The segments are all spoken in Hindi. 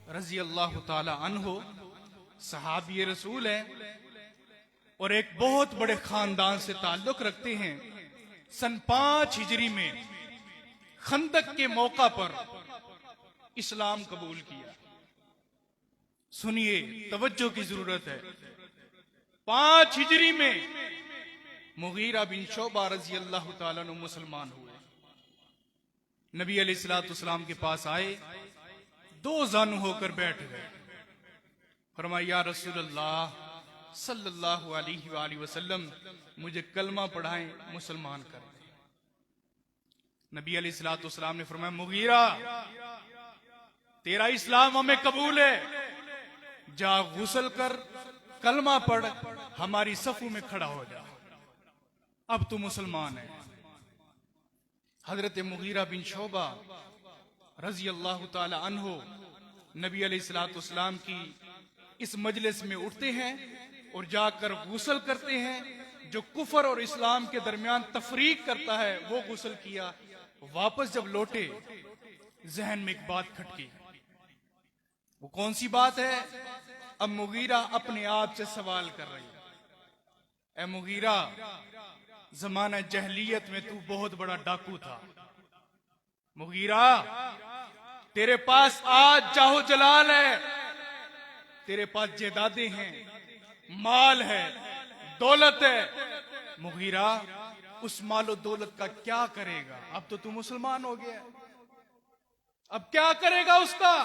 रजी अल्लाह ताला अन्हो सहाबी रसूल है और एक बहुत बड़े खानदान से ताल्लुक रखते हैं। सन 5 हिजरी में खंदक के मौका पर इस्लाम कबूल किया। सुनिए, तवज्जो की जरूरत है। 5 हिजरी में मुगीरा बिन शोबा रजी अल्लाह ताला अन्हु मुसलमान हुए। नबी अलैहिस्सलाम के पास आए, 2 जानू होकर बैठ गए। फरमाया, या रसूल अल्लाह सल्लल्लाहु अलैहि वसल्लम, मुझे कलमा पढ़ाएं, मुसलमान कर दें। नबी अलैहिस्सलाम ने फरमाया, मुगीरा, तेरा इस्लाम हमें कबूल है, जा गुस्ल कर, कलमा पढ़, हमारी सफू में खड़ा हो जा, अब तू मुसलमान है। हजरत मुगीरा बिन शोबा रजी अल्लाह ताला अन्हो नबी अलैहिस्सलाम की इस मजलिस में उठते हैं और जाकर गुस्ल करते हैं। जो कुफर और इस्लाम के दरमियान तफरीक करता है वो गुस्ल किया। वापस जब लौटे, जहन में एक बात खटकी। वो कौन सी बात है? अब मुगीरा अपने आप से सवाल कर रही है, ए मुगीरा, जमाना जहलियत में तू बहुत बड़ा डाकू था। मुगीरा, तेरे पास आज जाहो जलाल है, तेरे पास जायदादें हैं, माल है, दौलत है। मुगीरा, उस मालो दौलत का क्या करेगा? अब तो तू मुसलमान हो गया, अब क्या करेगा उसका?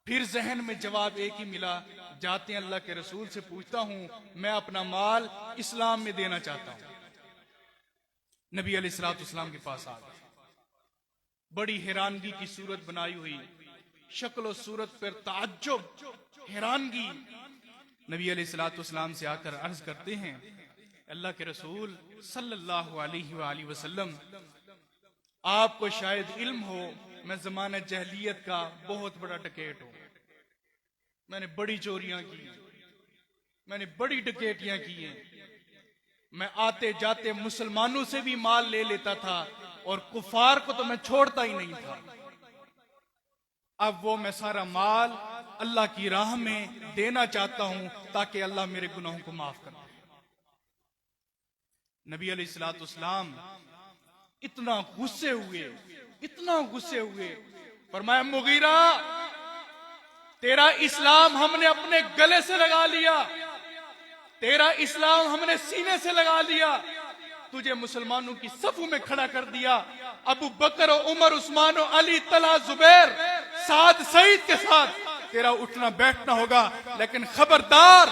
फिर जहन में जवाब एक ही मिला, जाते अल्लाह के रसूल से पूछता हूं, मैं अपना माल इस्लाम में देना चाहता हूं। नबी अलैहिस्सलाम के पास आ गए। बड़ी हैरानगी की सूरत बनाई हुई, शक्ल और सूरत पर ताज्जुब, हैरानगी। नबी अलैहिस्सलाम से आकर अर्ज करते हैं, अल्लाह के रसूल सल्लल्लाहु अलैहि वसल्लम, आपको शायद इल्म हो, मैं जमाना जहलियत का बहुत बड़ा डकैत हूं। मैंने बड़ी चोरियां की, मैंने बड़ी डकैतियां की हैं। मैं आते जाते मुसलमानों से भी माल ले लेता था और कुफार को तो मैं छोड़ता ही नहीं था। अब वो मैं सारा माल अल्लाह की राह में देना चाहता हूं ताकि अल्लाह मेरे गुनाहों को माफ कर दे। नबी अलैहिस्सलाम इतना गुस्से हुए, इतना गुस्से हुए, फरमाया, मुगीरा, तेरा इस्लाम हमने अपने गले से लगा लिया, तेरा इस्लाम हमने सीने से लगा लिया, तुझे मुसलमानों की सफू में खड़ा कर दिया। अबू बकर, उमर, उस्मान, अली, तला, जुबैर, साद, सईद के साथ तेरा उठना बैठना होगा, लेकिन खबरदार,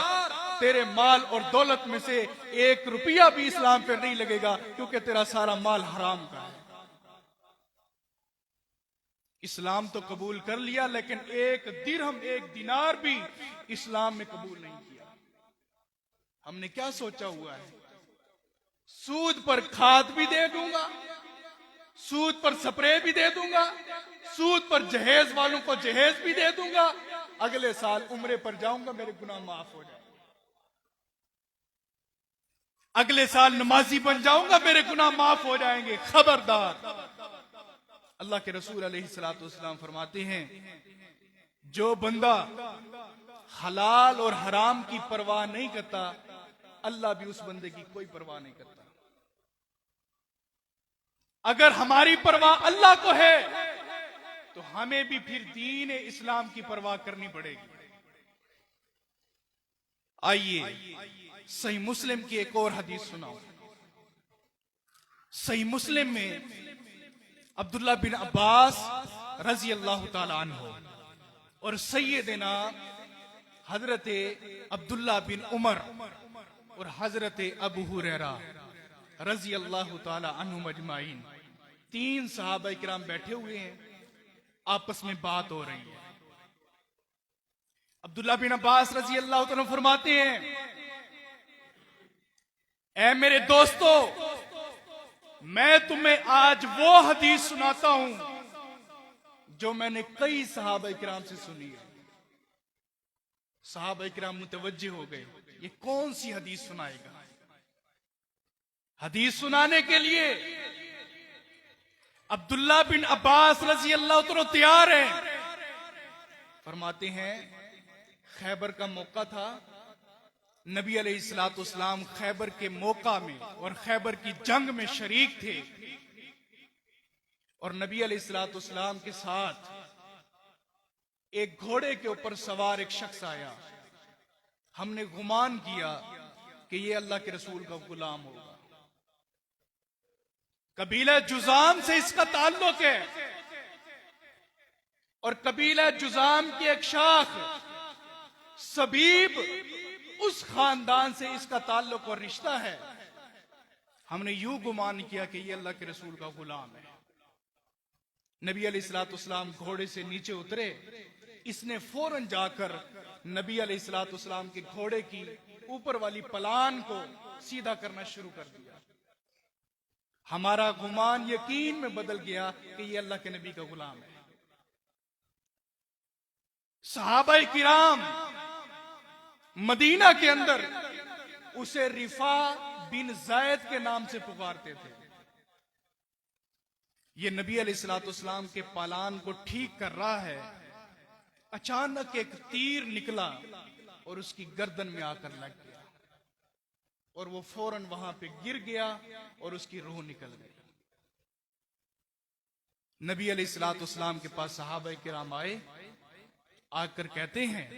तेरे माल और दौलत में से 1 रुपया भी इस्लाम पर नहीं लगेगा, क्योंकि तेरा सारा माल हराम का है। इस्लाम तो कबूल कर लिया, लेकिन 1 दिरहम, 1 दिनार भी इस्लाम में कबूल नहीं किया। हमने क्या सोचा हुआ है? सूद पर खाद भी दे दूंगा, सूद पर स्प्रे भी दे दूंगा, सूद पर जहेज वालों को जहेज भी दे दूंगा, अगले साल उम्रे पर जाऊंगा, मेरे गुनाह माफ हो जाए। अगले साल नमाजी बन जाऊंगा, मेरे गुनाह माफ हो जाएंगे। खबरदार। अल्लाह के रसूल अलैहिस्सलाम फरमाते हैं, जो बंदा हलाल और हराम की परवाह नहीं करता, अल्लाह भी उस बंदे की कोई परवाह नहीं करता। अगर हमारी परवाह अल्लाह को है तो हमें भी फिर दीन इस्लाम की परवाह करनी पड़ेगी। आइए सही मुस्लिम की एक और हदीस सुनाओ। सही मुस्लिम में अब्दुल्ला बिन अब्बास रजी अल्लाह ताला अन्हु और सैयदना हजरत अब्दुल्ला बिन उमर और हजरत अबू हुरैरा रजी अल्लाह ताला अन्हुम अजमाइन, 3 सहाबा किराम बैठे हुए हैं, आपस में बात हो रही है। अब्दुल्ला बिन अब्बास रजी अल्लाह ताला फरमाते हैं, ऐ मेरे दोस्तों, मैं तुम्हें आज वो हदीस सुनाता हूं जो मैंने कई सहाबा किराम से सुनी है। सहाबा किराम मुतवज्जे हो गए, ये कौन सी हदीस सुनाएगा? हदीस सुनाने के लिए अब्दुल्ला बिन अब्बास रजी अल्लाह तआला तैयार हैं। फरमाते हैं खैबर का मौका था, नबी अलैहिस्सलाम खैबर के मौका में और खैबर की जंग में शरीक थे, और नबी अलैहिस्सलाम के साथ एक घोड़े के ऊपर सवार एक शख्स आया। हमने गुमान किया कि ये अल्लाह के रसूल का गुलाम होगा। कबीला जुजाम से इसका ताल्लुक है, और कबीला जुजाम की एक शाख सबीब, उस खानदान से इसका ताल्लुक और रिश्ता है। हमने यूं गुमान किया कि ये अल्लाह के रसूल का गुलाम है। नबी अलैहिस्सलाम घोड़े से नीचे उतरे, इसने फौरन जाकर नबी अलैहिस्सलाम के घोड़े की ऊपर वाली पलान को सीधा करना शुरू कर दिया। हमारा गुमान यकीन में बदल गया कि ये अल्लाह के नबी का गुलाम है। सहाबाए किराम मदीना के अंदर उसे रिफा बिन ज़ैद के नाम से पुकारते थे। ये नबी अलैहिस्सलाम के पालान को ठीक कर रहा है, अचानक एक तीर निकला और उसकी गर्दन में आकर लग गया, और वो फौरन वहां पे गिर गया और उसकी रूह निकल गई। नबी अलैहिस्सलाम के पास सहाबाए किराम आए, आकर कहते हैं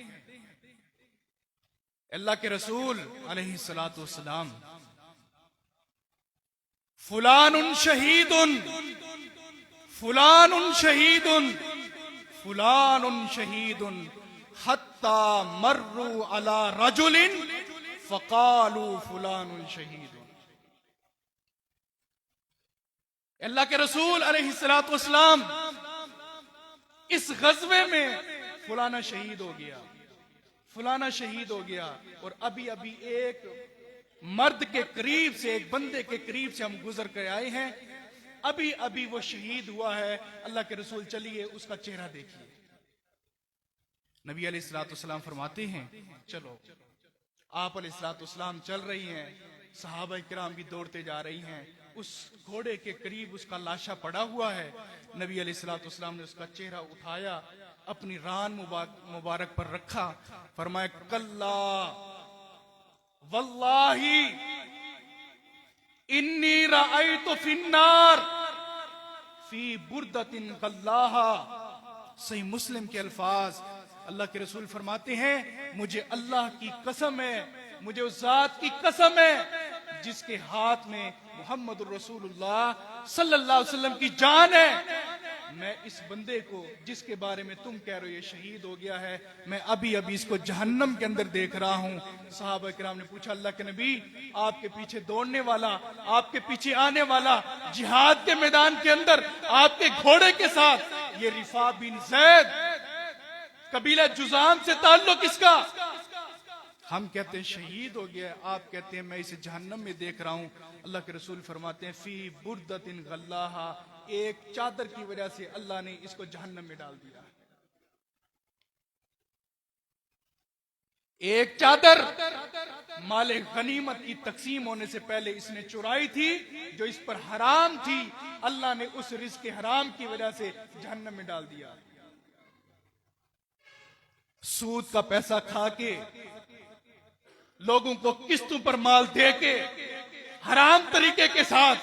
अल्लाह के रसूल अलैहिस्सलाम, फुलानुन शहीदुन, फुलानुन शहीदुन, फुलानुन शहीदुन, हत्ता मर्रू अला रजुलिन फकालू फुलानुन शहीदुन। अल्लाह के रसूल अलैहिस्सलाम, इस गज़वे में फुलाना शहीद हो गया, फुलाना शहीद हो गया, और अभी अभी एक मर्द के करीब से, एक बंदे के करीब से हम गुजर कर आए हैं, अभी अभी वो शहीद हुआ है। अल्लाह के रसूल चलिए उसका चेहरा देखिए। नबी अलैहिस्सलाम फरमाते हैं चलो। आप अलैहिस्सलाम चल रही हैं, सहाबा किराम भी दौड़ते जा रही हैं। उस घोड़े के करीब उसका लाशा पड़ा हुआ है। नबी अलैहिस्सलाम ने उसका चेहरा उठाया, अपनी रान मुबारक पर रखा, फरमाया कल्ला वल्लाही इन्नी रअयतु फिन्नार फी बुर्दतिन गल्लाहा। सही मुस्लिम के अल्फाज, अल्लाह के रसूल फरमाते हैं मुझे अल्लाह की कसम है, मुझे उस जात की कसम है जिसके हाथ में मुहम्मदुर रसूलुल्लाह सल्लल्लाहु अलैहि वसल्लम की जान है, मैं इस बंदे को जिसके बारे में तुम कह रहे हो ये शहीद हो गया है, मैं अभी अभी इसको जहन्नम के अंदर देख रहा हूं। सहाबा किराम ने पूछा अल्लाह के नबी, आपके पीछे दौड़ने वाला, आपके पीछे आने वाला, जिहाद के मैदान के अंदर आपके घोड़े के साथ ये रिफा बिन ज़ैद, कबीला जुजाम से ताल्लुक इसका, हम कहते हैं शहीद हो गया, आप कहते हैं मैं इसे जहन्नम में देख रहा हूं। अल्लाह के रसूल फरमाते हैं फी बुर्दतिन गल्लाहा, एक चादर की वजह से अल्लाह ने इसको जहन्नम में डाल दिया। एक चादर माले गनीमत की तकसीम होने से पहले इसने चुराई थी, जो इस पर हराम थी, अल्लाह ने उस रिज़्क़ हराम की वजह से जहन्नम में डाल दिया। सूद का पैसा खा के, लोगों को किस्तों पर माल दे के, हराम तरीके के साथ,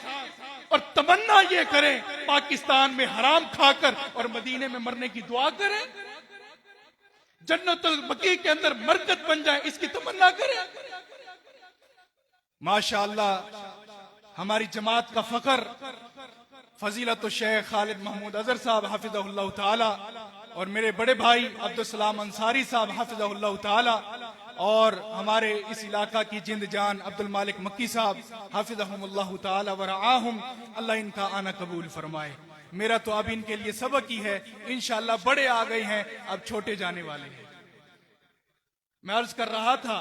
और तमन्ना ये करें पाकिस्तान में हराम खाकर और मदीने में मरने की दुआ करें, जन्नतुल बकी के अंदर मरकत बन जाए, इसकी तमन्ना करें। माशाअल्लाह हमारी जमात का फख्र फजीलत शेख खालिद महमूद अजहर साहब हाफिज़हुल्लाह ताला, और मेरे बड़े भाई अब्दुल सलाम अंसारी साहब हाफिज़हुल्लाह ताला, और हमारे इस इलाका की जिंद जान अब्दुल मालिक मक्की साहब हाफिज़हुमुल्लाह ताला व रआहुम, अल्लाह इनका आना कबूल फरमाए। मेरा तो अब इनके लिए सबक ही है, इंशाअल्लाह बड़े आ गए हैं, अब छोटे जाने वाले हैं। मैं अर्ज कर रहा था,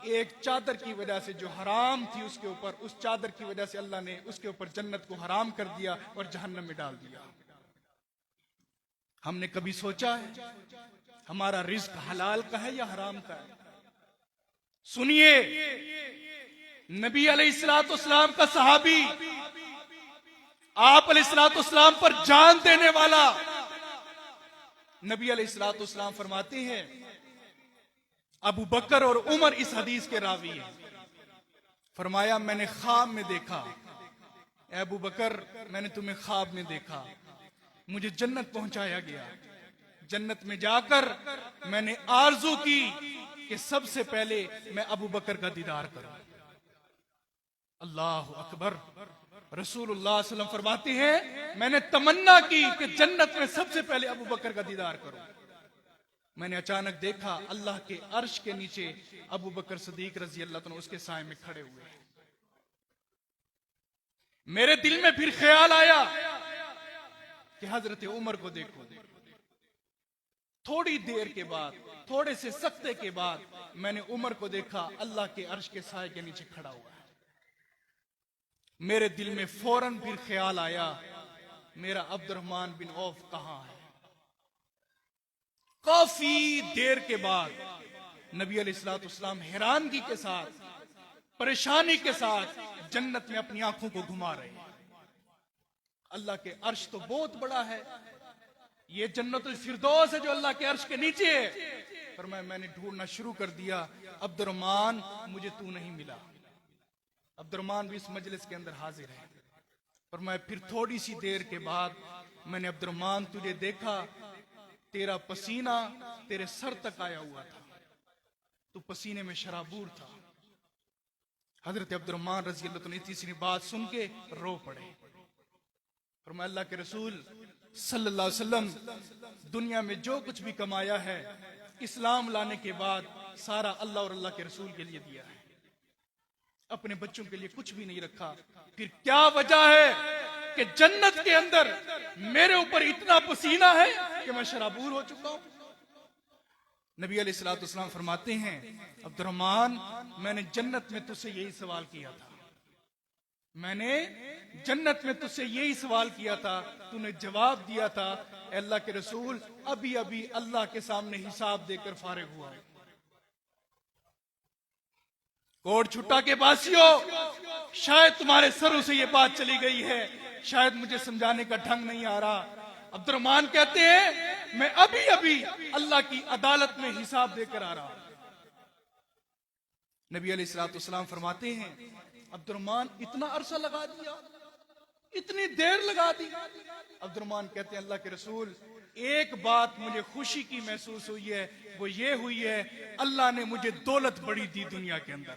एक चादर की वजह से जो हराम थी उसके ऊपर, उस चादर की वजह से अल्लाह ने उसके ऊपर जन्नत को हराम कर दिया और जहन्नम में डाल दिया। हमने कभी सोचा है हमारा रिज़्क़ हलाल का है या हराम का है? सुनिए, नबी अलैहिस्सलाम का सहाबी, आप अलैहिस्सलाम पर जान देने वाला नबी अलैहिस्सलाम फरमाते हैं, अबू बकर और उमर इस हदीस के रावी हैं, फरमाया मैंने ख्वाब में देखा, ए अबू बकर मैंने तुम्हें ख्वाब में देखा, मुझे जन्नत पहुंचाया गया, जन्नत में जाकर मैंने आरजू की कि सबसे पहले मैं अबू बकर का दीदार करूं। अल्लाह अकबर। रसूलुल्लाह सल्लल्लाहु अलैहि वसल्लम फरमाते हैं, मैंने तमन्ना की कि जन्नत में सबसे पहले अबू बकर का दीदार करूं। मैंने अचानक देखा अल्लाह के अर्श के नीचे अबू बकर सिद्दीक रजी अल्लाह तआला उसके साए में खड़े हुए। मेरे दिल में फिर ख्याल आया कि हजरत उमर को देखो। थोड़ी देर के बाद, थोड़े से सख्ते के बाद मैंने उमर को देखा अल्लाह के अर्श के साए के नीचे खड़ा हुआ है। मेरे दिल में फौरन फिर ख्याल आया, मेरा अब्दुर्रहमान बिन औफ कहां है। काफी देर के बाद नबी अलैहिस्सलाम हैरानगी के साथ, परेशानी के साथ जन्नत में अपनी आंखों को घुमा रहे हैं। अल्लाह के अर्श तो बहुत बड़ा है, ये जन्नतुल फिरदौस है जो अल्लाह के अर्श के नीचे है। पर मैंने ढूंढना शुरू कर दिया, अब्दुर्रहमान मुझे तू नहीं मिला। अब्दुर्रहमान भी इस मजलिस के अंदर हाजिर है। पर मैं फिर थोड़ी सी देर के बाद मैंने अब्दुर्रहमान तुझे देखा, तेरा पसीना तेरे सर तक आया हुआ था, तू पसीने में शराबूर था। हजरत अब्दुर्रहमान रजी अल्लाह ने तीसरी बात सुन के रो पड़े। पर मैं अल्लाह के रसूल सल्लल्लाहु अलैहि वसल्लम दुनिया में जो कुछ भी कमाया है इस्लाम लाने के बाद सारा अल्लाह और अल्लाह के रसूल के लिए दिया है, अपने बच्चों के लिए कुछ भी नहीं रखा। फिर क्या वजह है कि जन्नत के अंदर मेरे ऊपर इतना पसीना है कि मैं शराबूर हो चुका हूं। नबी अलैहिस्सलाम फरमाते हैं, अब्दुर्रहमान मैंने जन्नत में तुझसे यही सवाल किया था, मैंने जन्नत में तुझसे यही सवाल किया था, तूने जवाब दिया था अल्लाह के रसूल अभी अभी अल्लाह के सामने हिसाब देकर फारिग हुआ है। कोट छुट्टा के बासियों, शायद तुम्हारे सरों से ये बात चली गई है, शायद मुझे समझाने का ढंग नहीं आ रहा। अब्दुर्रहमान कहते हैं मैं अभी अभी अल्लाह की अदालत में हिसाब देकर आ रहा। नबी अलैहिस्सलाम फरमाते हैं, अब्दुर्रहमान इतना अरसा लगा दिया, इतनी देर लगा दी। अब्दुर्रहमान कहते हैं अल्लाह के रसूल एक बात मुझे खुशी की महसूस हुई है, वो ये हुई है अल्लाह ने मुझे दौलत बड़ी दी दुनिया के अंदर,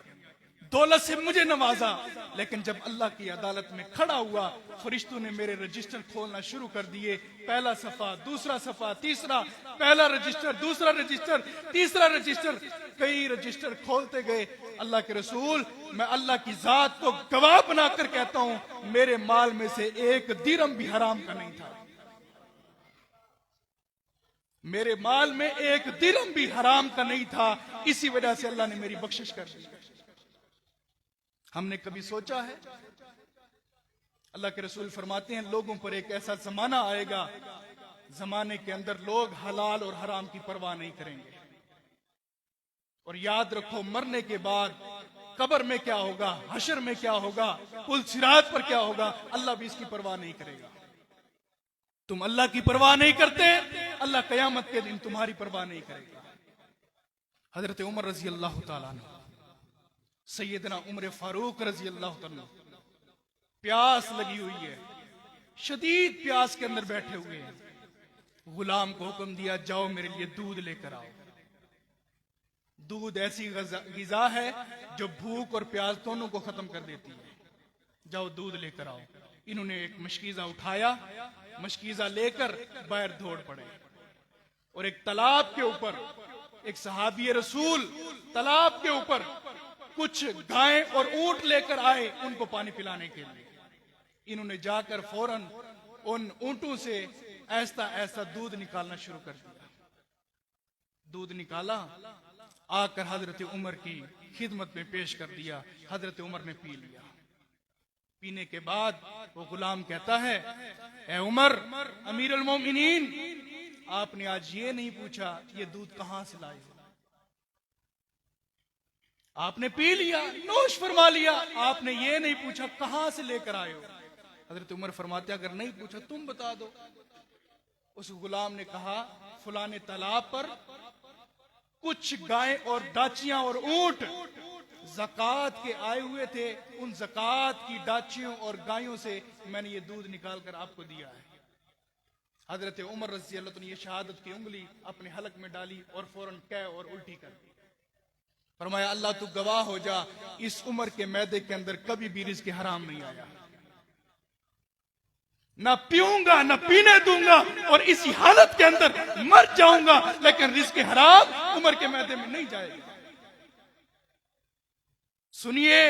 दौलत से मुझे नवाजा, लेकिन जब अल्लाह की अदालत में खड़ा हुआ फरिश्तों ने मेरे रजिस्टर खोलना शुरू कर दिए। पहला सफा, दूसरा सफा, तीसरा, पहला रजिस्टर, दूसरा रजिस्टर, तीसरा रजिस्टर, कई रजिस्टर खोलते गए। अल्लाह के रसूल मैं अल्लाह की जात को गवाह बनाकर कहता हूं मेरे माल में से एक दिरहम भी हराम का नहीं था, मेरे माल में एक दिरहम भी हराम का नहीं था, इसी वजह से अल्लाह ने मेरी बख्शिश कर दी। हमने कभी सोचा है? अल्लाह के रसूल फरमाते हैं लोगों पर एक ऐसा जमाना आएगा, जमाने के अंदर लोग हलाल और हराम की परवाह नहीं करेंगे। और याद रखो मरने के बाद कब्र में क्या होगा, हशर में क्या होगा, पुल सिरात पर क्या होगा, अल्लाह भी इसकी परवाह नहीं करेगा। तुम अल्लाह की परवाह नहीं करते, अल्लाह कयामत के दिन तुम्हारी परवाह नहीं करेगा। हजरत उमर रजी अल्लाह तआला अन्हु, सैयदना उमर फारूक रजी अल्लाह तआला, प्यास लगी हुई है, शदीद प्यास के अंदर बैठे हुए हैं। गुलाम को हुक्म दिया जाओ मेरे लिए दूध लेकर आओ। दूध ऐसी ग़िज़ा है जो भूख और प्यास दोनों को खत्म कर देती है, जाओ दूध लेकर आओ। इन्होंने एक मशकीज़ा उठाया, मशकीज़ा लेकर बाहर दौड़ पड़े और एक तालाब के ऊपर एक सहाबी रसूल तालाब के ऊपर कुछ गायें और ऊंट लेकर आए उनको पानी पिलाने के लिए। इन्होंने जाकर फौरन उन ऊंटों से ऐसा ऐसा दूध निकालना शुरू कर दिया। दूध निकाला, आकर हजरत उमर की खिदमत में पेश कर दिया। हजरत उमर ने पी लिया। पीने के बाद वो गुलाम कहता है, ए उमर अमीर अल मोमिनीन, आपने आज ये नहीं पूछा ये दूध कहां से लाए हो। आपने पी लिया, नोश फरमा लिया, आपने ये नहीं पूछा कहां से लेकर आए हो। हजरत उमर फरमाते अगर नहीं पूछा तुम बता दो। उस गुलाम ने कहा फलाने तालाब पर कुछ गायें और दाचियां और ऊंट ज़कात के आए हुए थे, उन ज़कात की दाचियों और गायों से मैंने ये दूध निकाल कर आपको दिया है। हजरत उमर रज़ी अल्लाह अन्हु ने ये शहादत की उंगली अपने हलक में डाली और फौरन कह और उल्टी कर दी। फरमाया अल्लाह तू गवाह हो जा, इस उम्र के मैदे के अंदर कभी भी रिज़्क़ हराम नहीं आया, ना पीऊंगा ना पीने दूंगा और इसी हालत के अंदर मर जाऊंगा, लेकिन रिज़्क़ हराम उम्र के मैदे में नहीं जाएगा। सुनिए,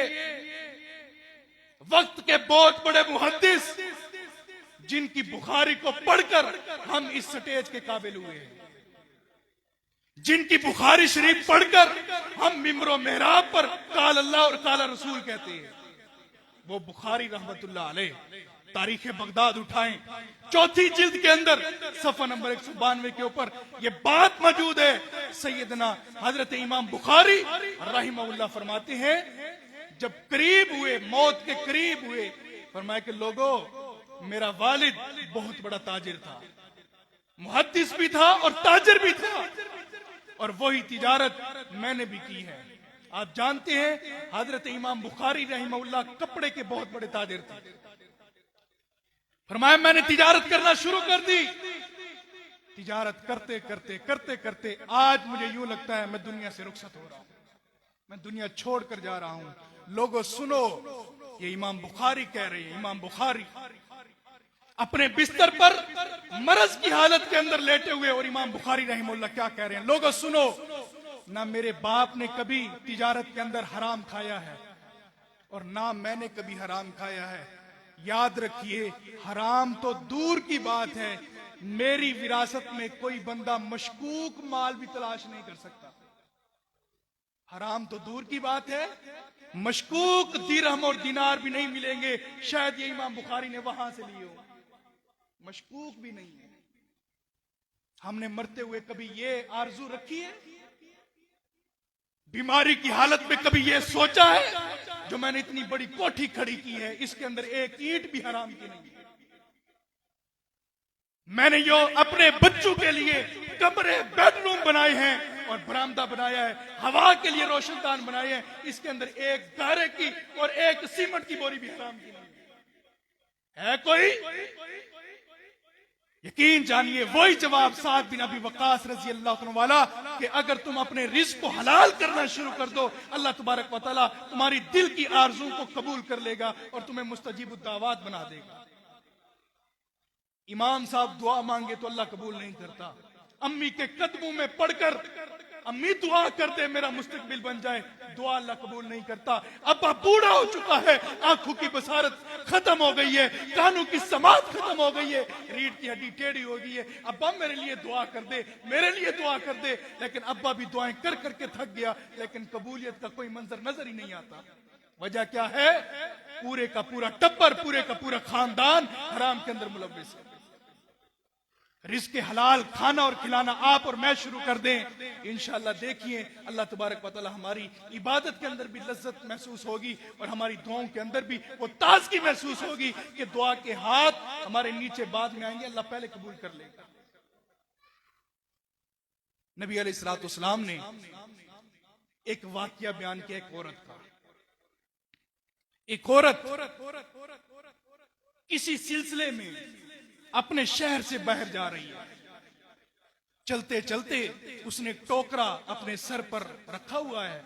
वक्त के बहुत बड़े मुहद्दिस जिनकी बुखारी को पढ़कर हम इस स्टेज के काबिल हुए हैं, जिनकी बुखारी शरीफ पढ़कर हम मिंबरो मेहराब पर काल अल्लाह और काला रसूल कहते हैं, वो बुखारी रहमतुल्लाह अलैह तारीख बगदाद उठाएं, चौथी जिल्द के अंदर सफा नंबर 192 के ऊपर ये बात मौजूद है। सैयदना हजरत इमाम बुखारी रहमहुल्लाह फरमाते हैं, जब करीब हुए, मौत के करीब हुए, फरमाया कि लोगों, मेरा वालिद बहुत बड़ा ताजिर था, मुहद्दिस भी था और ताजिर भी था, और वही तिजारत मैंने भी की है। आप जानते हैं हजरत इमाम बुखारी रहमहुल्लाह कपड़े के बहुत बड़े ताजिर थे। फरमाया मैंने तिजारत करना शुरू कर दी, तिजारत करते करते करते करते आज मुझे यूं लगता है मैं दुनिया से रुखसत हो रहा हूं, मैं दुनिया छोड़कर जा रहा हूं। लोगों सुनो, ये इमाम बुखारी कह रहे हैं, इमाम बुखारी अपने बिस्तर पर मरज की हालत के अंदर लेटे हुए, और इमाम बुखारी रहमहुल्लाह क्या कह रहे हैं, लोगों सुनो, ना मेरे बाप ने कभी तिजारत के अंदर हराम खाया है और ना मैंने कभी हराम खाया है। याद रखिए, हराम तो दूर की बात है, मेरी विरासत में कोई बंदा मशकूक माल भी तलाश नहीं कर सकता। हराम तो दूर की बात है, मशकूक दिरहम और दिनार भी नहीं मिलेंगे, शायद ये इमाम बुखारी ने वहां से लिए हो, मशकूक भी नहीं है। हमने मरते हुए कभी ये आरजू रखी है, बीमारी की हालत में कभी ये सोचा है, जो मैंने इतनी बड़ी कोठी खड़ी की है इसके अंदर एक ईंट भी हराम की नहीं है। मैंने यो अपने बच्चों के लिए कमरे, बेडरूम बनाए हैं और बरामदा बनाया है, हवा के लिए रोशनदान बनाए हैं, इसके अंदर एक गारे की और एक सीमेंट की बोरी भी हराम की नहीं है। कोई यकीन जानिए, वही जवाब साद बिन अबी वक्कास रजी अल्लाह अन्हु वाला कि अगर तुम अपने रिज़्क़ को हलाल करना शुरू कर दो, अल्लाह तबारक व तआला तुम्हारी दिल की आरज़ू को कबूल कर लेगा और तुम्हें मुस्तजीबुद दावात बना देगा। इमाम साहब दुआ मांगे तो अल्लाह कबूल नहीं करता, अम्मी के कदमों में पढ़कर अम्मी दुआ कर दे मेरा मुस्तकबिल बन जाए, दुआ अल्लाह कबूल नहीं करता। अब्बा बूढ़ा हो चुका है, आंखों की बसारत खत्म हो गई है, कानों की समात खत्म हो गई है, रीढ़ की हड्डी टेढ़ी हो गई है, अब्बा मेरे लिए दुआ कर दे, मेरे लिए दुआ कर दे। लेकिन अब्बा भी दुआएं कर करके थक गया, लेकिन कबूलियत का कोई मंजर नजर ही नहीं आता। वजह क्या है? पूरे का पूरा टब्बर, पूरे का पूरा खानदान हराम के अंदर मुलव्विस है। रिज़्क़ हलाल खाना और खिलाना आप और मैं शुरू कर दें, इंशाअल्लाह देखिए अल्लाह तबारक व तआला हमारी इबादत के अंदर भी लज्जत महसूस होगी और हमारी दुआओं के अंदर भी वो ताज़गी महसूस होगी कि दुआ के हाथ हमारे नीचे बाद में आएंगे, अल्लाह पहले कबूल कर लेगा। नबी अलैहिस्सलाम ने एक वाकया बयान किया, एक औरत का। एक औरत किसी सिलसिले में अपने शहर से बाहर जा रही है, चलते चलते उसने टोकरा अपने सर पर रखा हुआ है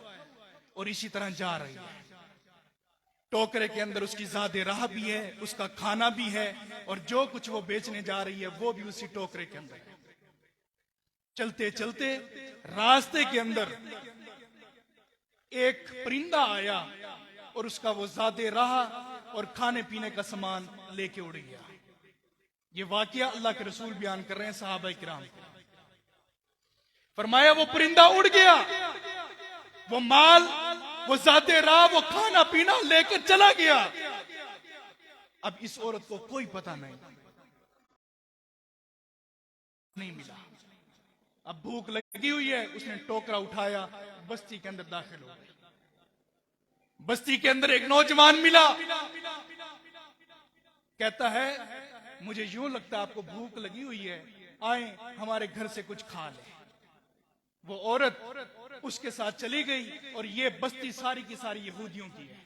और इसी तरह जा रही है। टोकरे के अंदर उसकी ज़ादे राह भी है, उसका खाना भी है और जो कुछ वो बेचने जा रही है वो भी उसी टोकरे के अंदर है। चलते चलते रास्ते के अंदर एक परिंदा आया और उसका वो ज़ादे राह और खाने पीने का सामान लेके उड़ गया। ये वाकया अल्लाह के रसूल बयान कर रहे हैं सहाबा किराम। फरमाया वो परिंदा उड़ गया, वो माल, वो ज़ाते राह, वो खाना पीना लेकर चला गया। अब इस औरत को कोई पता नहीं मिला। अब भूख लगी हुई है, उसने टोकरा उठाया, बस्ती के अंदर दाखिल हो गई। बस्ती के अंदर एक नौजवान मिला, कहता है मुझे यूं लगता है आपको भूख लगी हुई है, आए हमारे घर से कुछ खा ले। वो औरत उसके साथ चली गई और ये बस्ती सारी की सारी यहूदियों की है,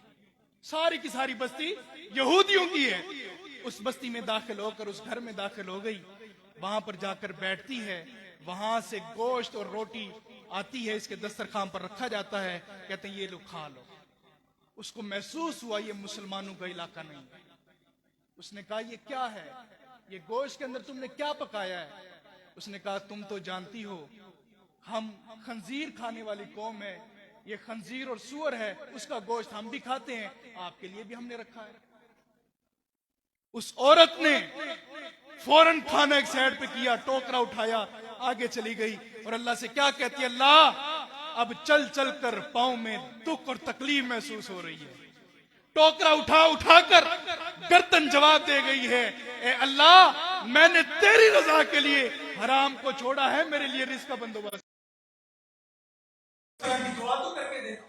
सारी की सारी बस्ती यहूदियों की है। उस बस्ती में दाखिल होकर उस घर में दाखिल हो गई, वहां पर जाकर बैठती है, वहां से गोश्त और रोटी आती है, इसके दस्तरखान पर रखा जाता है, कहते हैं ये लो खा लो। उसको महसूस हुआ ये मुसलमानों का इलाका नहीं है। उसने कहा ये क्या है, ये गोश्त के अंदर तुमने क्या पकाया है? उसने कहा तुम तो जानती हो हम खंजीर खाने वाली कौम है, ये खंजीर और सूअर है, उसका गोश्त हम भी खाते हैं, आपके लिए भी हमने रखा है। उस औरत ने फौरन खाना एक साइड पे किया, टोकरा उठाया, आगे चली गई और अल्लाह से क्या कहती है, अल्लाह अब चल चल कर पांव में दुख और तकलीफ महसूस हो रही है। टोकरा उठाकर गर्दन जवाब दे गई है, ए अल्लाह मैंने तेरी रजा के लिए हराम को छोड़ा है, मेरे लिए रिस्क का बंदोबस्त। दुआ तो करके देखो,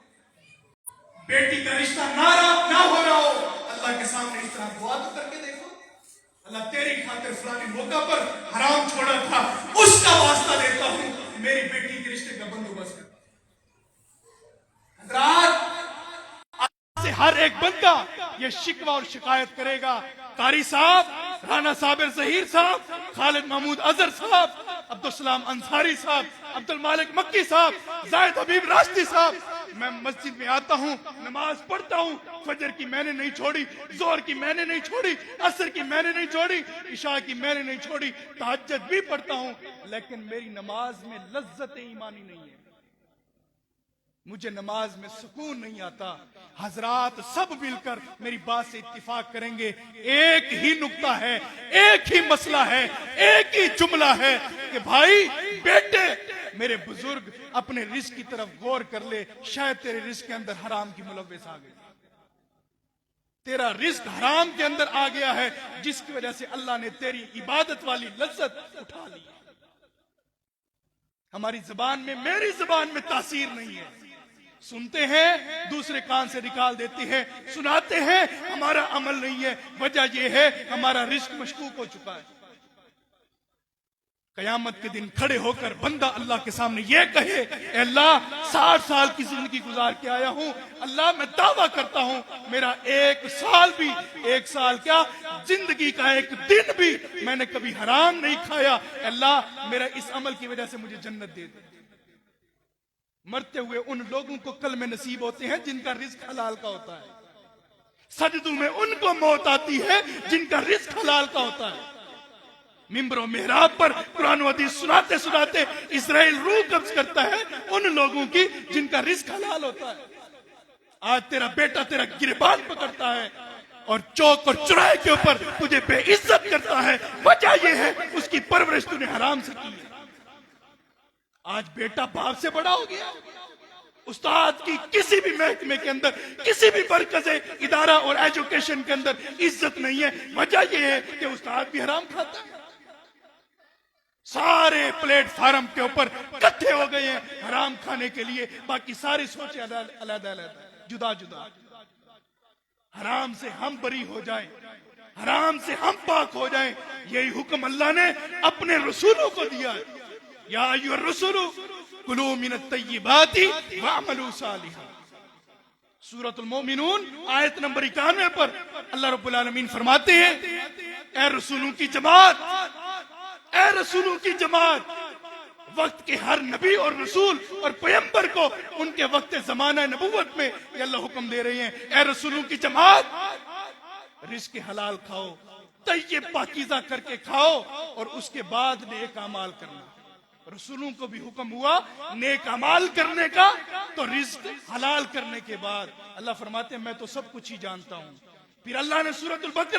बेटी का रिश्ता ना हो रहा हो, अल्लाह के सामने इस तरह दुआ तो करके देखो, अल्लाह तेरी खातिर फलाने मौका पर हराम छोड़ा था, उसका वास्ता देता हूं, मेरी बेटी के रिश्ते का बंदोबस्त कर। से हर एक बंदा ये शिकवा और शिकायत करेगा, कारी साहब, राना साबिर जहीर साहब, खालिद महमूद अजहर साहब, अब्दुल सलाम अंसारी साहब, अब्दुल मालिक मक्की साहब, जाहिद हबीब राश्दी साहब, मैं मस्जिद में आता हूँ, नमाज पढ़ता हूँ, फजर की मैंने नहीं छोड़ी, जोहर की मैंने नहीं छोड़ी, असर की मैंने नहीं छोड़ी, इशा की मैंने नहीं छोड़ी, तहज्जुद भी पढ़ता हूँ, लेकिन मेरी नमाज में लज्जत ईमानी नहीं है, मुझे नमाज में सुकून नहीं आता। हजरात सब मिलकर मेरी बात से इत्तिफाक करेंगे, एक ही नुक्ता है, एक ही मसला है, एक ही जुमला है कि भाई बेटे मेरे बुजुर्ग अपने रिस्क की तरफ गौर कर ले, शायद तेरे रिस्क के अंदर हराम की मुलव्वस आ गई, तेरा रिस्क हराम के अंदर आ गया है, जिसकी वजह से अल्लाह ने तेरी इबादत वाली लज्जत उठा ली। हमारी जबान में, मेरी जबान में तासीर नहीं है, सुनते हैं दूसरे कान से निकाल देते हैं, सुनाते हैं, हमारा अमल नहीं है। वजह यह है हमारा रिस्क मशकूक हो चुका है। कयामत के दिन खड़े होकर बंदा अल्लाह के सामने यह कहे, अल्लाह 60 साल की जिंदगी गुजार के आया हूं, अल्लाह मैं दावा करता हूं मेरा एक साल भी, एक साल क्या जिंदगी का एक दिन भी मैंने कभी हराम नहीं खाया, अल्लाह मेरा इस अमल की वजह से मुझे जन्नत दे दे। मरते हुए उन लोगों को कल में नसीब होते हैं जिनका रिस्क हलाल का होता है, सजदों में उनको मौत आती है जिनका रिस्क हलाल का होता है। मिंबर और मेहराब पर कुरान और हदीस सुनाते सुनाते इजराइल रूह कब्ज करता है उन लोगों की जिनका रिस्क हलाल होता है। आज तेरा बेटा तेरा गिरबान पकड़ता है और चौक और चौराहे के ऊपर तुझे बेइज्जत करता है, वजह यह है उसकी परवरिश तूने हराम से की है। आज बेटा बाप से बड़ा हो गया, उस्ताद की किसी भी महकमे के अंदर, किसी भी मरकज़े इदारा और एजुकेशन के अंदर इज्जत नहीं है, वजह यह है कि उस्ताद भी हराम खाता है। सारे प्लेटफार्म के ऊपर इकट्ठे हो गए हैं हराम खाने के लिए, बाकी सारी सोचे अलग-अलग, जुदा-जुदा। हराम से हम बरी हो जाएं, हराम से हम पाक हो जाएं, यही हुक्म अल्लाह ने अपने रसूलों को दिया है। या अय्युहर रसूलु कुलू मिनत तय्यिबाति वअमलू सालिहा। सूरतुल मोमिनून आयत नंबर 91 पर अल्लाह रब्बुल आलमीन फरमाते हैं, ए रसूलों की जमात, ए रसूलों की जमात, वक्त के हर नबी और रसूल और पैगंबर को उनके वक्त जमाना नबुव्वत में ये अल्लाह हुक्म दे रहे हैं, ए रसूलों की जमात रिज़्क़ हलाल खाओ, तय्यब पाकीज़ा करके खाओ और उसके बाद नेक अमाल करना। रसूलों को भी हुक्म हुआ नेक अमाल करने का, तो रिज़्क़ हलाल करने के बाद अल्लाह फरमाते हैं मैं तो सब कुछ ही जानता हूं। फिर अल्लाह ने सूरतुल बकरा